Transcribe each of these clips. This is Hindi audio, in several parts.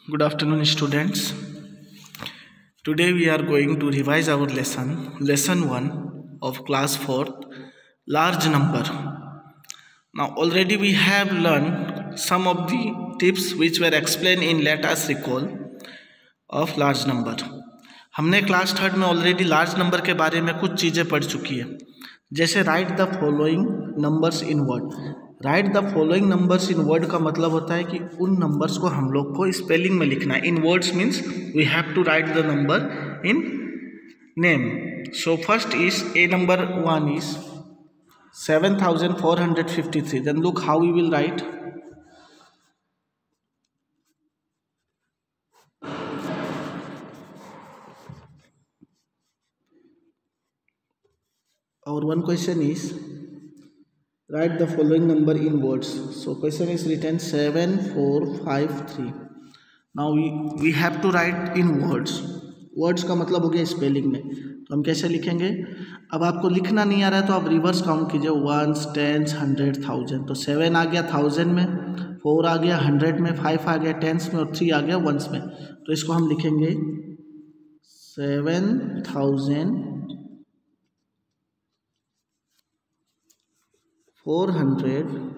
Good afternoon, students. Today we are going to revise our lesson 1 of class 4, large number. Now, already we have learned some of the tips which were explained in let us recall of large number. हमने क्लास 3 में ऑलरेडी लार्ज नंबर के बारे में कुछ चीज़ें पढ़ चुकी है, जैसे right the following numbers in word. Right the following numbers in word का मतलब होता है कि उन नंबर्स को हम लोग को स्पेलिंग में लिखना है। In words means we have to write the number in name. So first is a number 1 is 7453. Then look how we will write. Our one question is write the following number in words. So question is written 7453. Now we have to write in words. Words का मतलब हो गया स्पेलिंग में, तो हम कैसे लिखेंगे? अब आपको लिखना नहीं आ रहा है तो आप रिवर्स काउंट कीजिए, 1s, 10s, 100, 1000। तो 7 आ गया 1000 में, 4 आ गया 100 में, 5 आ गया 10s में और 3 आ गया 1s में। तो इसको हम लिखेंगे 7,453।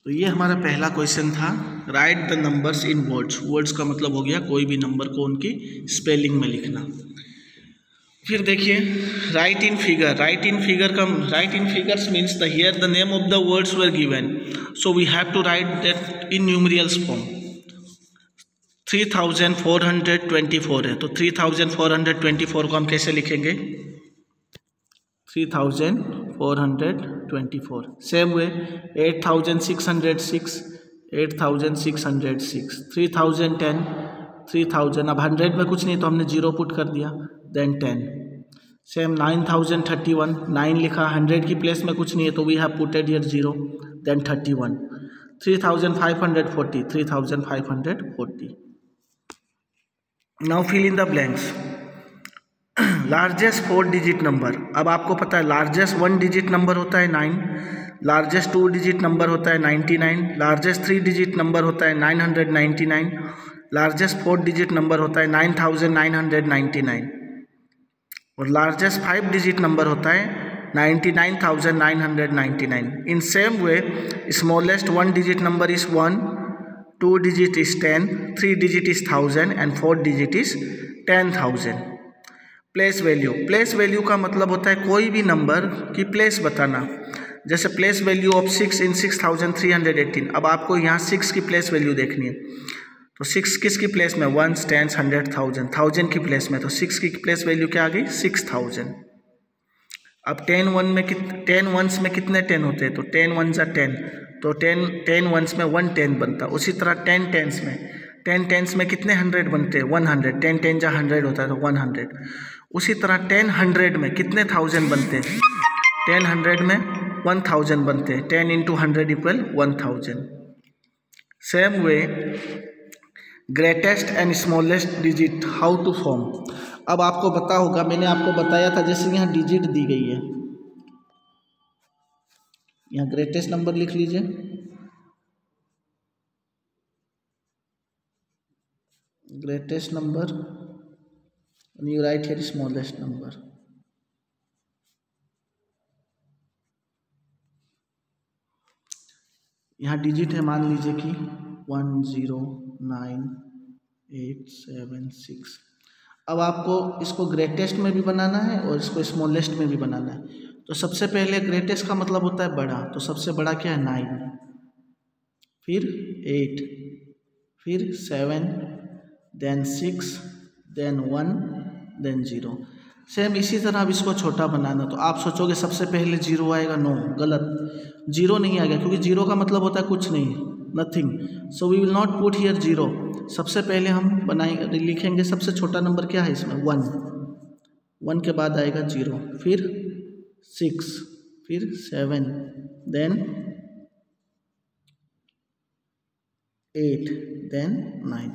तो ये हमारा पहला क्वेश्चन था, right the numbers in words. Words का मतलब हो गया कोई भी नंबर को उनकी स्पेलिंग में लिखना। फिर देखिए write in figure. Write in figures means the here the name of the words were given, so we have to write that in numerals form. 3424 है, तो 3424 को हम कैसे लिखेंगे? 3424। Same way 8606, 3010। अब 100 में कुछ नहीं तो हमने 0 पुट कर दिया, देन 10। सेम 9031, 9 लिखा, 100 की प्लेस में कुछ नहीं है तो we have putted here 0, then 31। 3540। Now fill in the blanks. Largest 4 digit number. अब आपको पता है लार्जेस्ट 1 डिजिट नंबर होता है 9, लार्जेस्ट 2 डिजिट नंबर होता है 99, लार्जेस्ट 3 डिजिट नंबर होता है 999, लार्जेस्ट 4 डिजिट नंबर होता है 9999 और लार्जेस्ट 5 डिजिट नंबर होता है 99,999। In same way smallest 1 digit number is 1, 2 digit is 10, 3 digit is 1000 and 4 digit is 10,000। Place value. Place value का मतलब होता है कोई भी नंबर की प्लेस बताना। जैसे प्लेस वैल्यू ऑफ 6 इन 6318। अब आपको यहाँ 6 की प्लेस वैल्यू देखनी है, तो 6 किसकी प्लेस में? 1s, 10s, 100, 1000 की प्लेस में, तो 6 की प्लेस वैल्यू क्या आ गई? 6000। अब 10 1s में कितने 10 होते हैं? तो 10 1s are 10, तो 10 1s में 1 10 बनता। उसी तरह 10 10s में कितने 100 बनते हैं? 100। 10 10 जा 100 होता है तो 100। उसी तरह 10 100 में कितने 1000 बनते हैं? 10 100 में 1000 बनते हैं। 10 into 100 equal 1000। Same way greatest and smallest digit how to form. अब आपको पता होगा, मैंने आपको बताया था, जैसे यहाँ डिजिट दी गई है, यहाँ ग्रेटेस्ट नंबर लिख लीजिए, greatest number, and you write here smallest number. यहाँ डिजिट है, मान लीजिए कि 109876। अब आपको इसको ग्रेटेस्ट में भी बनाना है और इसको स्मॉलेस्ट में भी बनाना है। तो सबसे पहले ग्रेटेस्ट का मतलब होता है बड़ा, तो सबसे बड़ा क्या है? 9, फिर 8, फिर 7, देन 6, देन 1, देन 0। सेम इसी तरह अब इसको छोटा बनाना, तो आप सोचोगे सबसे पहले 0 आएगा। नो, गलत, 0 नहीं आएगा, क्योंकि 0 का मतलब होता है कुछ नहीं, nothing. So we will not put here 0। सबसे पहले हम लिखेंगे सबसे छोटा नंबर क्या है इसमें? 1 के बाद आएगा 0, फिर 6, फिर 7, देन 8, देन 9।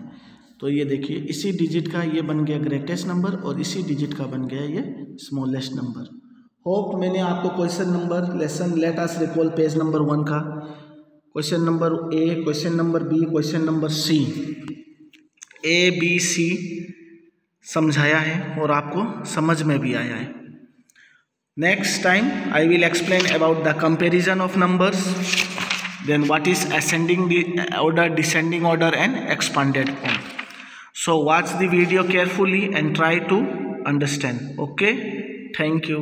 तो ये देखिए इसी डिजिट का ये बन गया ग्रेटेस्ट नंबर और इसी डिजिट का बन गया ये स्मॉलेस्ट नंबर। होप मैंने आपको question number lesson let us recall page number 1 का question number A, question number B, question number C, ABC समझाया है और आपको समझ में भी आया है। Next time I will explain about the comparison of numbers, then what is ascending order, descending order and expanded form. So watch the video carefully and try to understand. Okay, thank you.